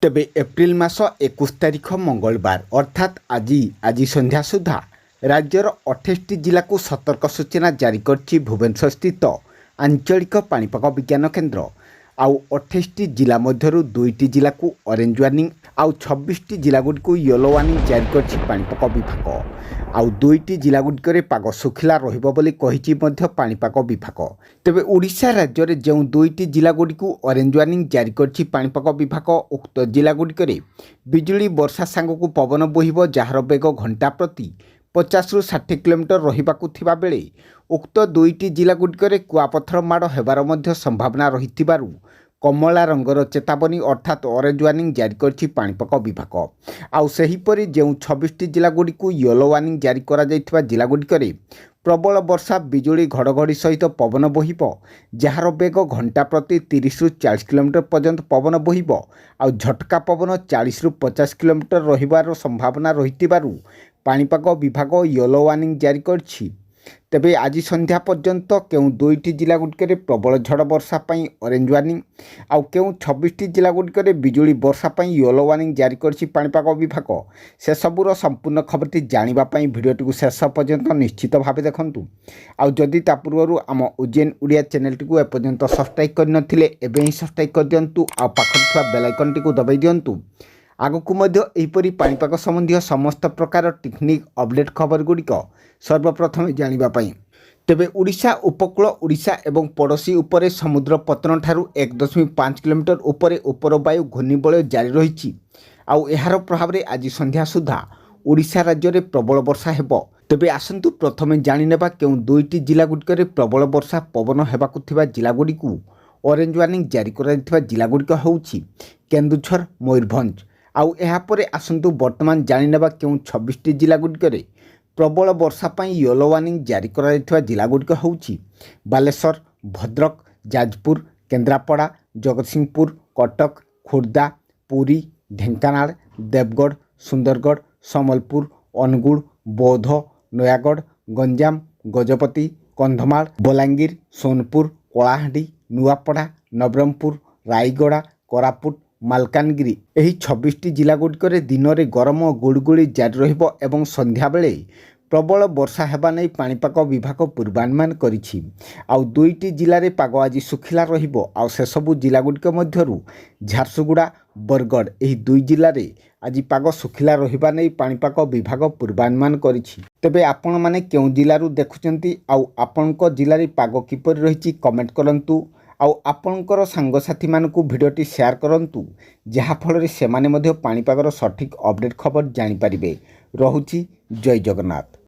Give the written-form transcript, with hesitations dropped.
तेबे एप्रिल मास 21 तारिख मंगलवार अर्थात आज संध्या सुधा राज्यर 28 जिला को सतर्क सूचना जारी करछि भुवनेश्वर स्थित आंचलिक पाणीपाग विज्ञान केन्द्र। आउ 28 जिला मध्यरु 2टी जिला को ऑरेंज वार्निंग आउ 26 जिला गुडी को येलो वार्निंग जारी करछि पाणीपाग विभाग। आउ 2टी जिला गुडी पाग सुखिला रहिबो बोली कहिछि मध्य पाणीपाग विभाग। तेबे ओडिशा राज्य रे जेउ 2टी जिला गुडी को ऑरेंज वार्निंग जारी करछि पाणीपाग विभाग उक्त जिला गुडी बिजुली वर्षा सांगकु पवन बोहिबो जार बेग घंटा प्रति 50 ରୁ 60 किलोमीटर रहिबाकु थिबा बेले उक्त 2टी जिला गुडी कुआपथर माड़ हेबार मध्य संभावना रहिथिबारु कमला रंगर चेतावनी अर्थात ऑरेंज वार्निंग जारी करछि पाणीपाग विभाग। आउ सेहीपरि जेउ 26टी जिला गुडी को येलो वार्निंग जारी करा जायथिबा जिला गुडी प्रबल वर्षा बिजुली घड़घड़ी सहित पवन बोहिबो जार बेग घंटा प्रति 30 ରୁ 40 किलोमीटर पर्यंत पवन बोहिबो आउ झटका पवन 40 ରୁ 50 किलोमीटर रहिबार संभावना रहिथिबारु पाणीपाग विभाग येलो वार्निंग जारी करछि। तेबे आज संध्या पर्यंत केउ 2टी जिला गुडी प्रबल झड़ वर्षा पई ऑरेंज वार्निंग आउ केउ 26टी जिला गुडी बिजुली वर्षा पई येलो वार्निंग जारी करछि पाणीपाग विभाग। से सबुर संपूर्ण खबरटी जानिबा पई भिडियोटी को शेष पर्यंत निश्चित भावे देखंतु। आउ जदि ता पूर्वरु आम उज्जैन उड़िया चैनलटी को एपर्यंत सब्सक्राइब करनथिले एबे ही सब्सक्राइब कर दियंतु आउ पाखर थवा बेल आइकनटी को दबाई दियंतु। आगकु मध्य एहिपरि पाणीपाग संबंधी समस्त प्रकार टेक्निक अपडेट खबर गुड़िक सर्वप्रथम जानिबा पई। तेबे ओडिशा उपकूल ओडिशा एवं पड़ोशी उपरे समुद्र पतन ठारू 1.5 किलोमीटर उपरे उपर वायु घूर्णिबलय जारी रही। आउ एहार प्रभाव रे आज संध्या सुधा ओडिशा राज्य रे प्रबल वर्षा हेबो। तेबे आसंतु प्रथमे जानिनेबा केउ 2टी जिला गुडी प्रबल वर्षा पवन हेबाकु थिबा जिला गुडी को ऑरेंज वार्निंग जारी करा दिथिबा जिला गुडी होउछि केन्दुझर मयूरभंज। आउ एहापरे आसंतु वर्तमान जानिनेबा केउ 26टी जिला गुडी प्रबल वर्षा पई येलो वार्निंग जारी करा दिथिबा जिला गुडी होउछि बालेश्वर भद्रक जाजपुर केन्द्रापड़ा जगतसिंहपुर कटक खोर्धा पुरी ढेंकानाल देवगढ़ सुंदरगढ़ सम्बलपुर अनुगुल बौद्ध नयागढ़ गंजाम गजपति कंधमाल बलांगीर सोनपुर कलाहांडी नुआपड़ा नवरंगपुर रायगड़ा कोरापुट मालकानगिरी एही 26टी जिला गुडी दिन में गरम गुड़गुड़ी जारी रहिबो एवं संध्या बेले प्रबल वर्षा हेबा नै पाणीपाग विभाग पूर्वानुमान करिछि। आउ 2टी जिले में पाग आज सुखिला रहिबो। आउ से सबु जिला गुडी मध्यरु झारसुगुड़ा बरगढ़ एही 2 जिले में आज पाग सुखिला रहिबा नै पाणीपाग विभाग पूर्वानुमान करिछि। तेबे आपण माने केउ जिल्लारु देखुचंती आउ आपणको जिल्लारे पाग किपरि रहिछि कमेंट करंतु। आउ आपणकर सांगसाथी मानकु भिडियोटी शेयर करंतु जहा फल से माने मध्य पाणीपागर सठिक अपडेट खबर जानि परिबे। रहुछि जय जगन्नाथ।